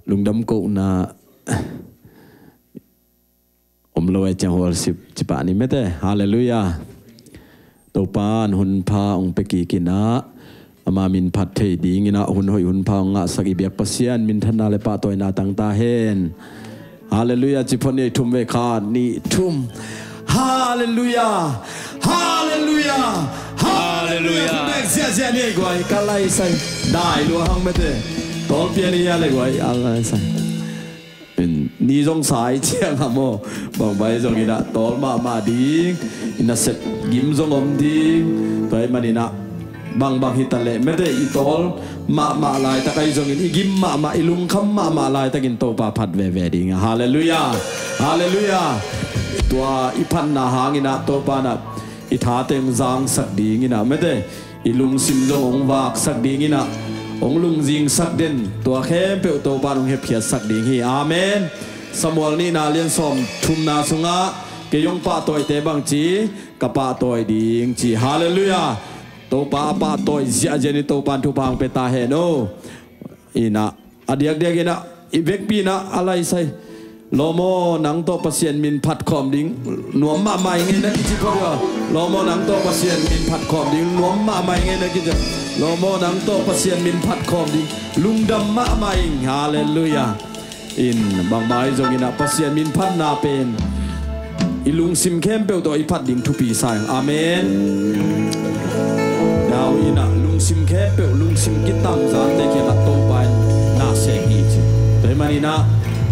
lung đâm cụ na lôi chẳng hồ sip chỉ bạn đi mất đấy, hallelujah. Tổ pan hun pa ông beki kina, ama min phát thấy đi ngina hun hoi hun pa ngã saki biak pasian min thana le pa toy na tang ta hen, hallelujah. Chỉ phone này thum về khan ni thum, hallelujah, hallelujah, hallelujah. Next giờ giờ này gọi kalai sai, đại lúa hang mất đấy, tổ pian này lại gọi Allah sai. Ni dòng sai chiang hả mô bằng bay dòng ina tol ma đi ina set gim dòng om đi vậy mà ina bằng hitale mấy đấy tol ma lại ta cái dòng ini gim ma ilung kham ma lại ta kin to pa phat về đi nga hallelujah hallelujah tua ipan na hang ina to pa na itha teng giang sak đi ina mấy đấy ilung sim dòng ong vak sak đi ina ong lung jing sak den tua khem pe to pa ong he phia sak đi hi amen. Samuel ni na liên som thum na sunga ke yong pa toy te bang chi ka pa toy ding chi hallelujah. To pa toy zia jeni to pan thu pang pe ta he no ina adiak dia ina ivek pi na alai sai lomo nang to pasien min phat khom ding nuam ma mai nge na chi ko lomo nang to pasien min phat khom ding nuam ma mai nge na ki lomo nang to pasien min phat khom ding lungdam ma mai hallelujah. In bang mai zong ina pasien min phat na pen ilung sim kem pe to i phat ding thu pi sang amen. Daw ina lung sim kem pe lung sim kitam za te ke la to pai na se hi chi te manina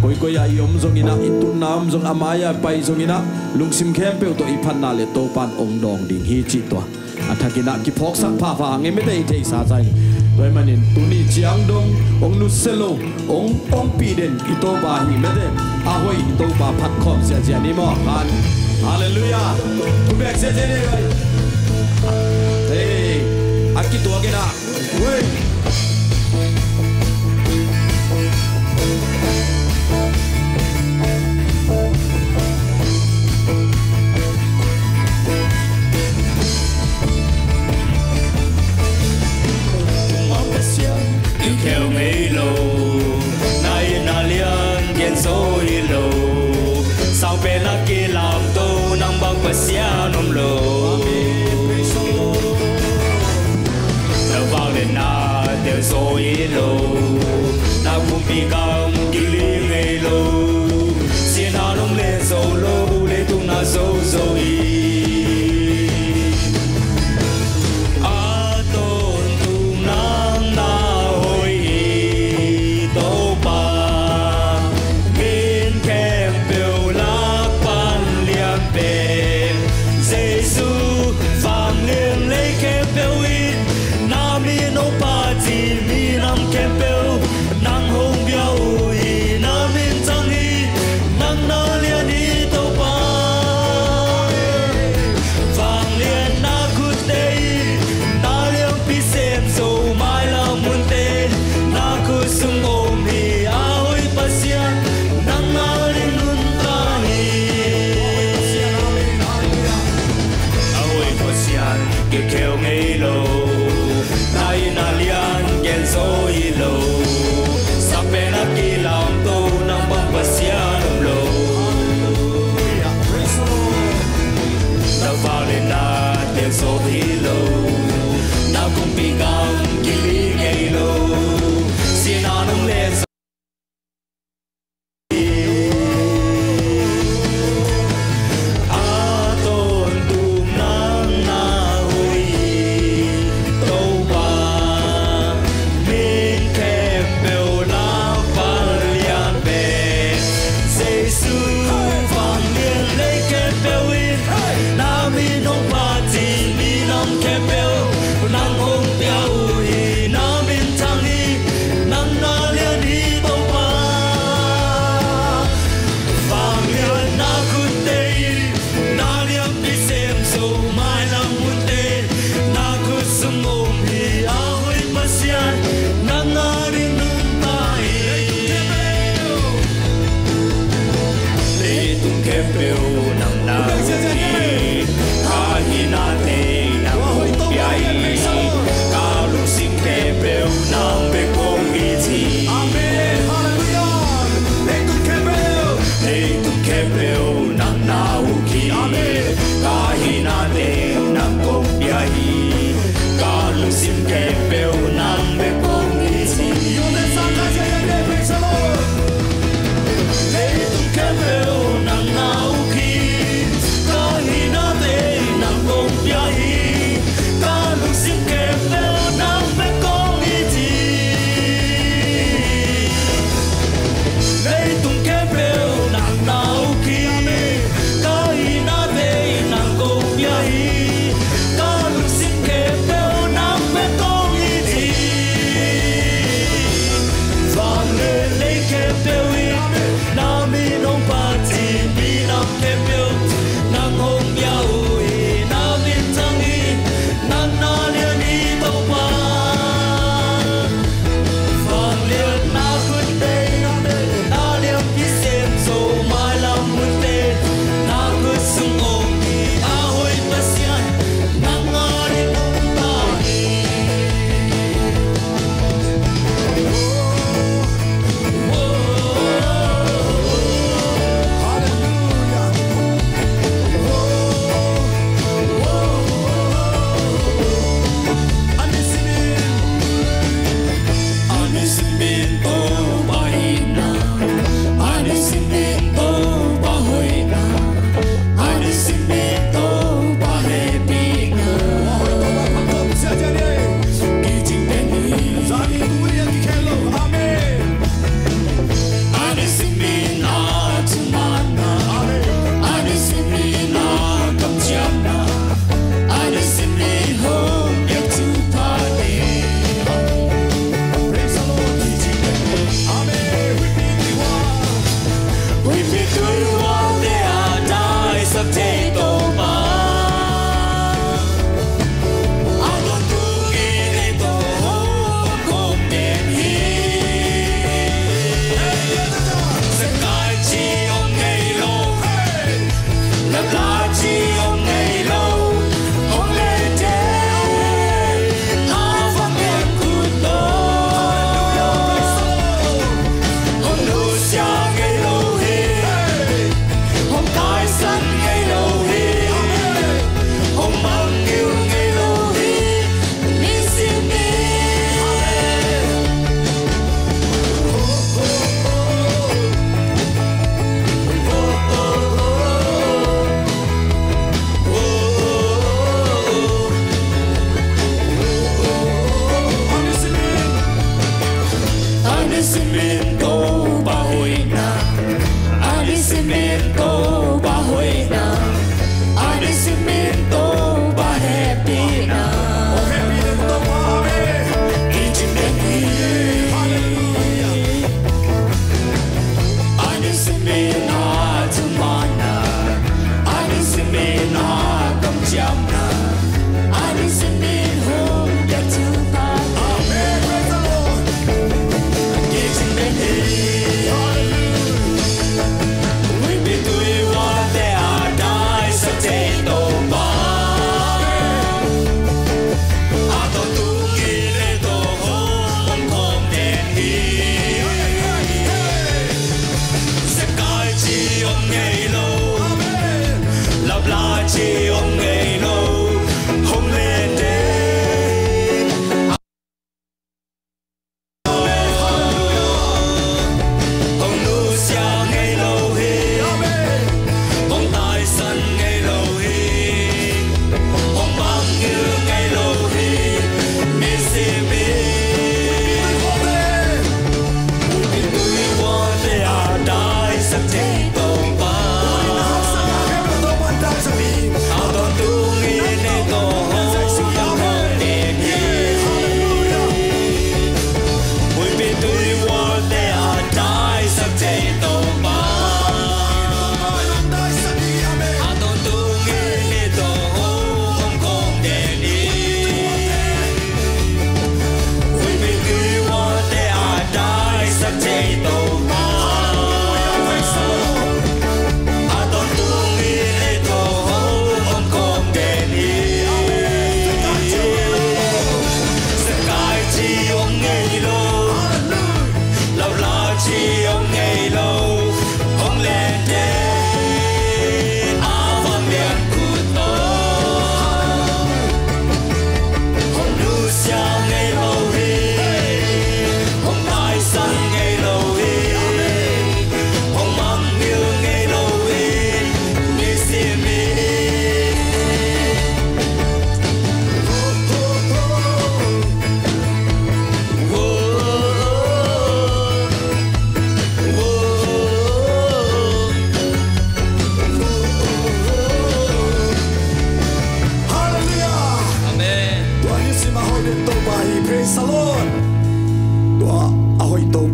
koi ya yom zong ina itun nam zong amaya pai zong ina lung sim kem pe to i phat na le to pan ong dong ding hi chi to athakina ki phok sak pha pha nge me te te sa sai tôi mà nên tu ni chiang dong ông nu selo ông pi den ito ba hi me den a hoi ito ba phat khom sia sia ni mo han hallelujah tu bek se je ne gai hey aki to ke na wei theo mấy lô nay na liên kiến số đi lô sao bên là kia làm tô nằm bao quạt xia nôm lô đâu vào đến na biết tuổi hoa để à đại sắc thế tổ ba à đón tu nghe để tổ không đền hi sẽ cai chi ông ngày lâu lập lại chi ông ngày lâu ông lên thế à vang em cụt đó ông nu xa ngày lâu hi ông tai sân ngày lâu hi ông mang yêu ngày lâu hi ni xin đi Agradecimento bahoina, agradecimento bahoina, agradecimento bahepina. Agradecimento tumana, agradecimento kamjamna, agradecimento yatupa. Chi ông ngày lâu không lên đêm ông nu xa ngày lâu hi ông tai sân ngày lâu hi ông mang như ngày lâu hi mi si mi tuổi hoa để à đại sắc thế tổ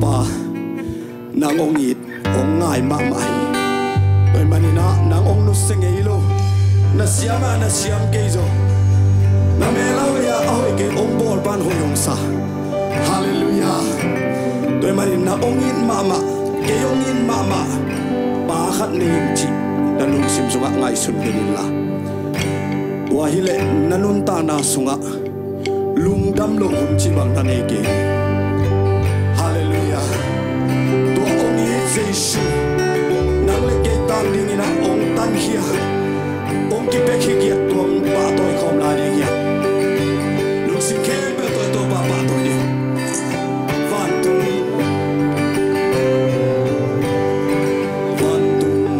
ba nang ong it ong ngai ma mai oi manina nang ong nu sengei lo na siam ke zo na me la ya oi ke ong bol ban ho yong sa hallelujah oi manina ong in mama ke ong in mama ba khat ning chi na lung sim sunga ngai sun din la wa hi le nanun ta na sunga lung dam lo hun chi bang ta ne ke Giêsu nang le ke tan ding ina ong tan hia ong ki pe ki tuam ba toi khom la ni hia lu si ke pe toi to ba toi ni van tu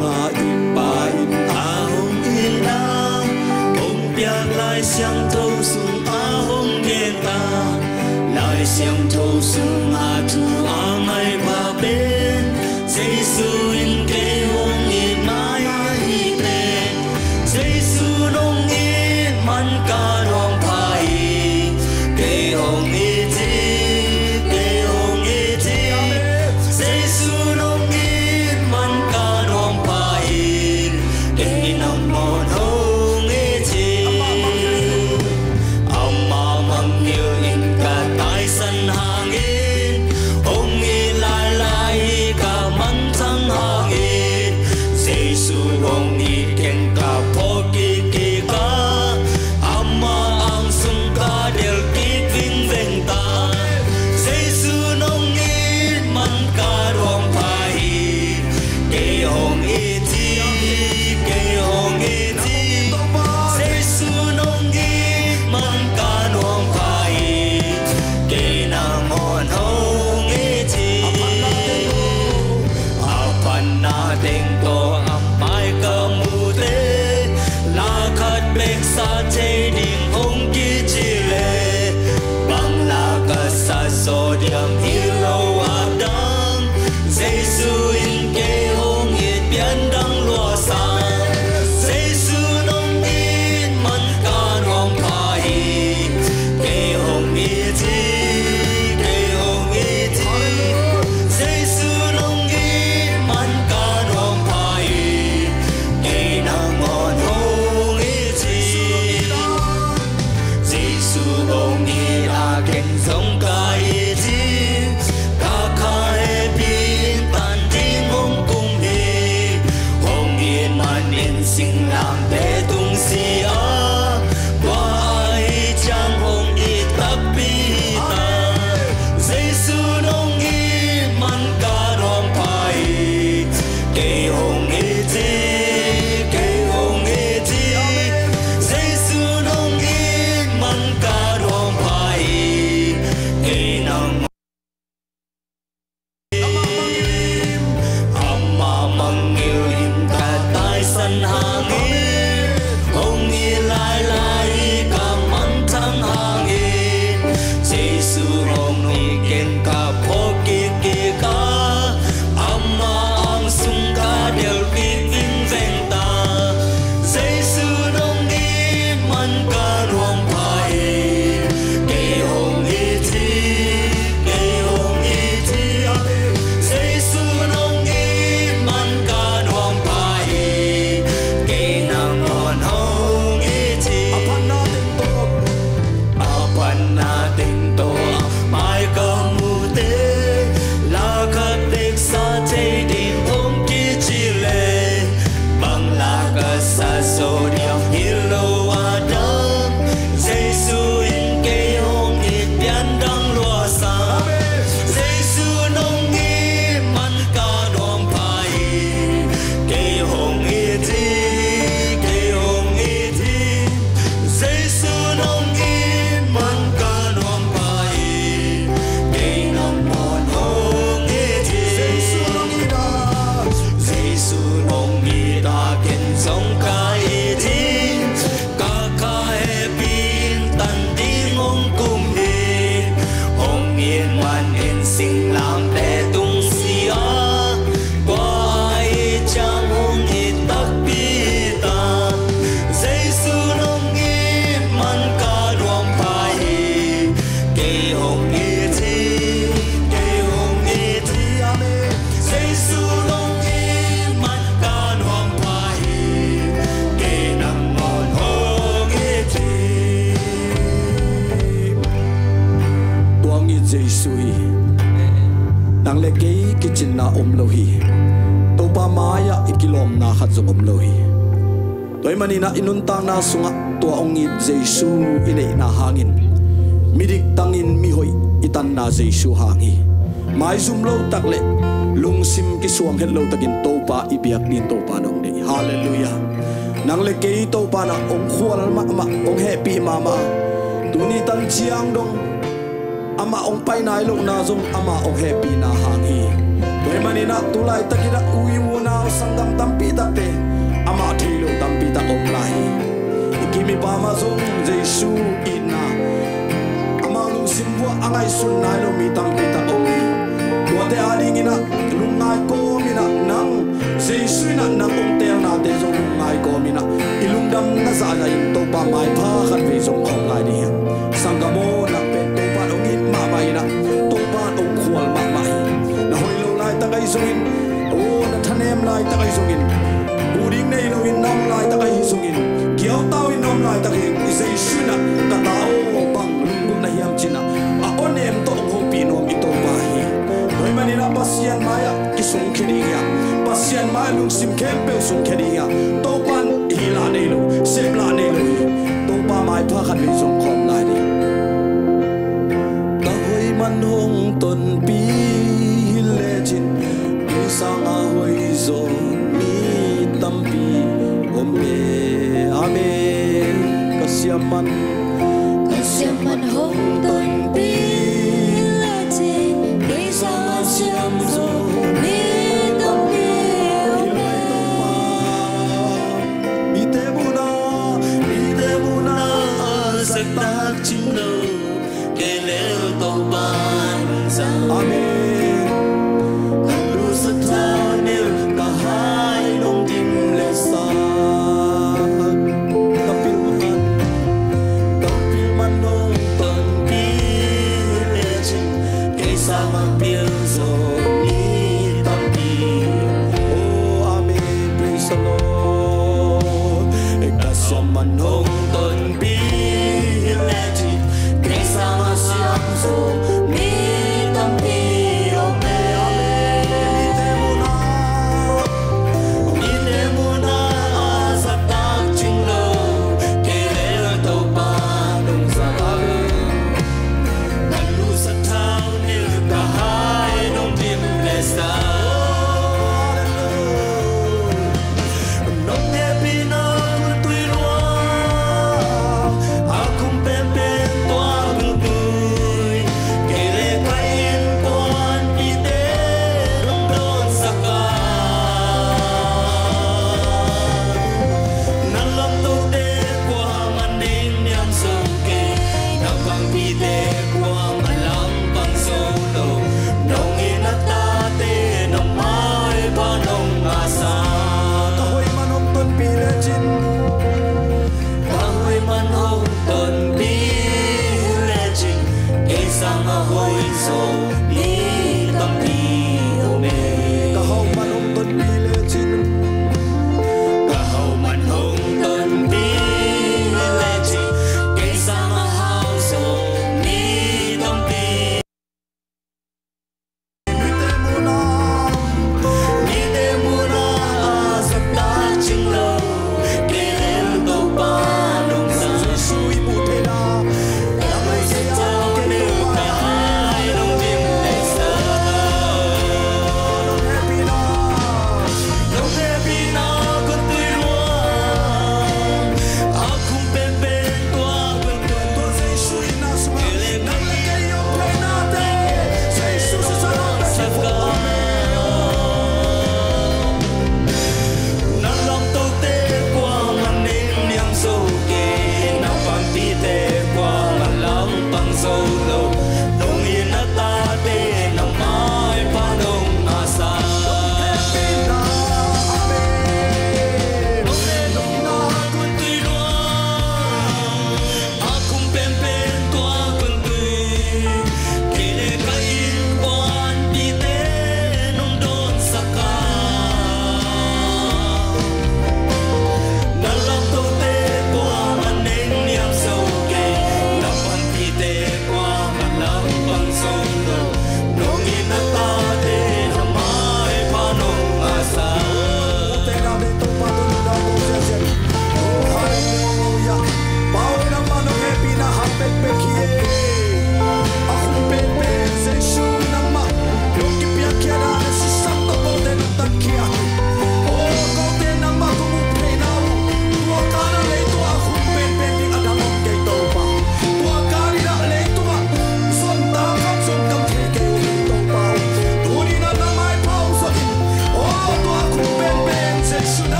ma i ba in a hong in na ong pian lai xiang thâu sung a hong ye ta lai xiang thâu Toy manina inuntang na sunga tua ongit Jesu inay na hangin. Midik tangin mihoy itan na Jesu hangi. May zumlo takle lungsim kisuang hello tagin topa ibiyak din topa nong ni. Hallelujah. Nang lekei topa na ong khual mama ong happy mama. Tunitan chiang dong ama ong painay lo na zong ama ong happy na hangi. Toy manina tulay takida uwi muna sanggam tampi takte. Ama thilo tampi ta om lai ikimi pa ma zong Jesu ina ama lung simwa angai sun nai lo mi tampi ta om ko te aling ina lung ngai ko mina nang Jesu na nang om te na te zong lung ngai ko mina ilung dam na sa ga in to pa mai pha khat ve zong om lai ni sangamo na pe to pa ong in ma mai na to pa ong khwal ma mai na hoi lo lai ta kai zong in o na thanem lai ta kai zong in Uding nei lo in nam lai ta kai sungin kiao tao in nam lai ta kai isai suna ka tao bang lungum na hiam china a onem to ho pinom ito bahi noi manina pasian maya kisung kiniya pasian maya lung sim kempe sung kiniya to pan hila nei lo sepla nei lo to pa mai pha khat vi sung khom lai ni ta hoi man hong ton pi le chin sang a hoi zon tampi ome ame kasyaman hong ton pi la che bisa siam zo me tampi ome ite buna saktak chino kelel to ban sa ame lu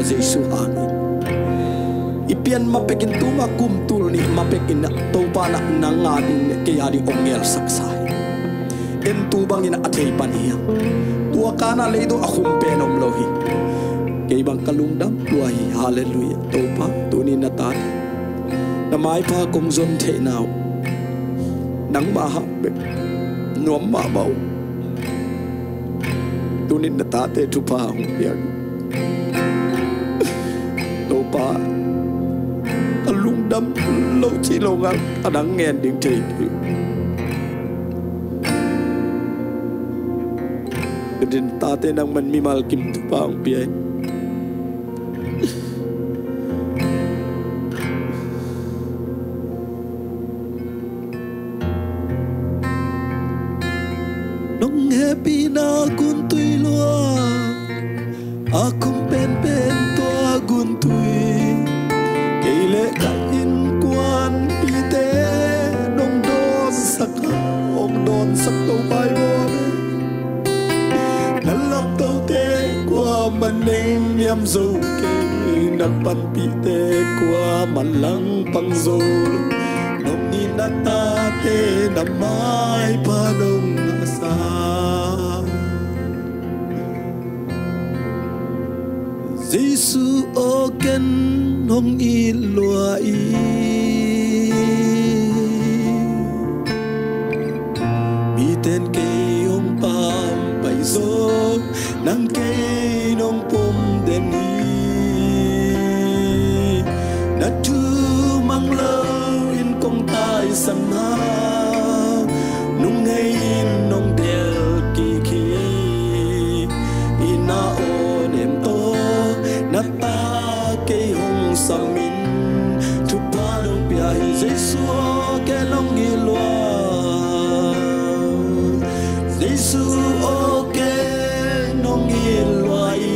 Giêsu hangi ipian mapekin tuma kumtul ni mapekin topa na nangading kayari ongel saksay en tubang ina athei paniya tua kana leido akhum penom lohi kay bang kalungdam luahi hallelujah topa tuni na tani na mai pa kong zon the now nang maha nuam ma mau tunin na tate tupa hong piang topa kalungdam lo chi lo ngang adang ngen ding thei din tate nang man mimal kim tupa hong piang happy na kun tui lua akum pen to agun tui keile ka in kwan pite dong don sak ong don sak to bai wo lalap to te kwa maneng yam zo ke na pan pite kwa malang pang zo nong ni na ta te na mai pa dong sa Giêsu o ken hong i lua i mi ten ke hong pam pai zo nang ke nong pom den hi na tu mang lo in kong tai sam na nung ngay nong del ki ki ina o nem to na ta ke hong samin tu pa dong pia hi Giêsu ke long i lua Giêsu o ke nong i lua i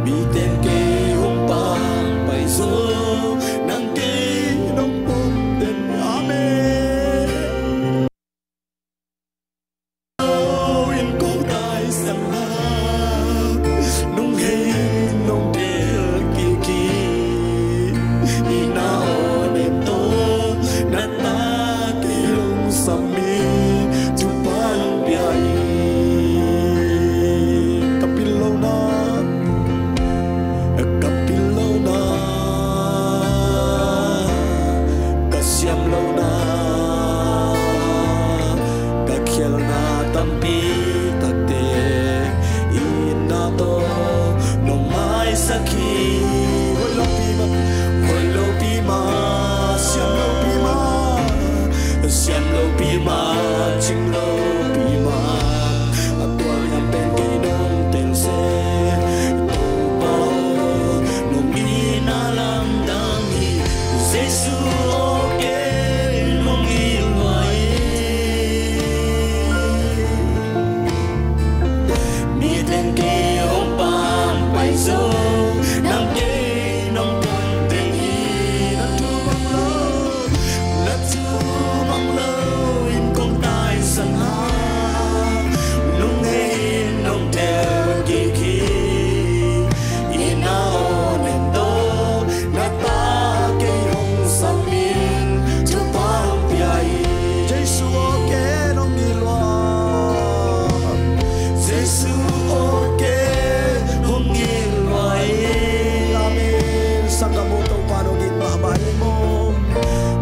mi ten ke hong pa pai zo nang ke nong pom den amen in ko tai sang ha nung he nong del ki ki ina o nem to na ta ke long sami tu pa bia kapilo na kasiam lo na kakhel na tampi tate ina to nong mai sakhi hoi lo pi ma siam lo pi ma ching lo pi ma atwa ya pen ki dong ten se to pa nong ina lam dang hi Giêsu o ke nong i loi mi ten ke hong pam pai zo nang ke nong pon ten hi na tu mang lo in kong tai sang ha nung he nong del ki ki ina o nem to na ta ke hong samin tu pa hong pia Giêsu o ke nong i lua Giêsu o ke hong i lua amen sangamo to pa nong in ma ba mo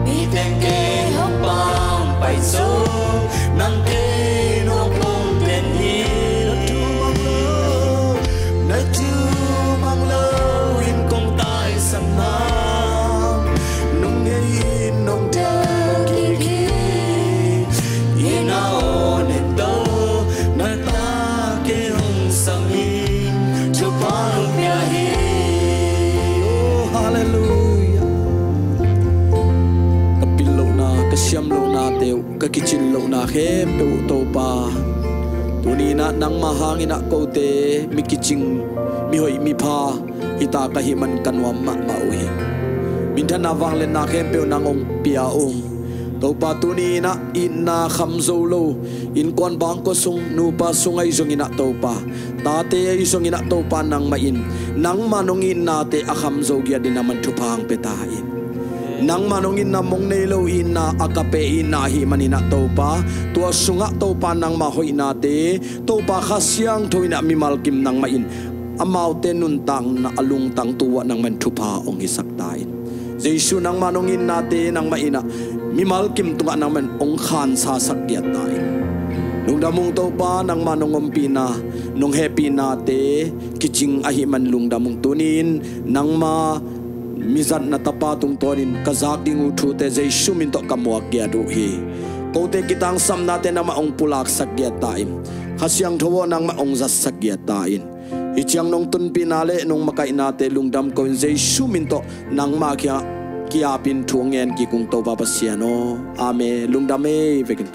mi ten ke hong pam pai zo nang ke nong pom ten hi na tu mang lo in kong tai sang na nung ngay nong del ki ki ina o nem do na ta ke hong samin tu pa hong pia hi oh hallelujah kapilo na kasyam lo na teu kakichin lo na hem pe to pa tunina nang mahangin ako te mikiching mi hoi mi pha ita ka himan kanwa ma uhi mindan awang len na hem pe nang ong pia ong to pa tu ni na in na kham zo lo in kon bang ko sung nu pa sungai zong ina to pa ta te ai zong ina to pa nang ma in nang manong in na te akham zo gya din naman tupang petain nang manong in na mong nei lo in na akape in na hi manina to pa tua sunga to pa nang ma hoi na te to pa khasyang thoina mi malkim nang ma in amau te nun tang na alung tang tuwa nang man thupa ong hisak tain Jesu nang manong in na te nang ma ina mi malkim tunga nang man ong khan sa sakyat tain nung damong to pa nang manong ompina nung happy na te kiching ahi man lung damong tunin nang ma mizat na tapatung tonin kazak ding uthu te Jesu min to kamuak gya du hi kote kitang sam natin na maong pulak sagyat tain khasyang thowo nang maong zas sagyat tain ichang nong tun pinale nong makai nate lungdam ko Jesu min to nang ma kya kiapin thuangen ki kung to papasiano ame lungdam e vekin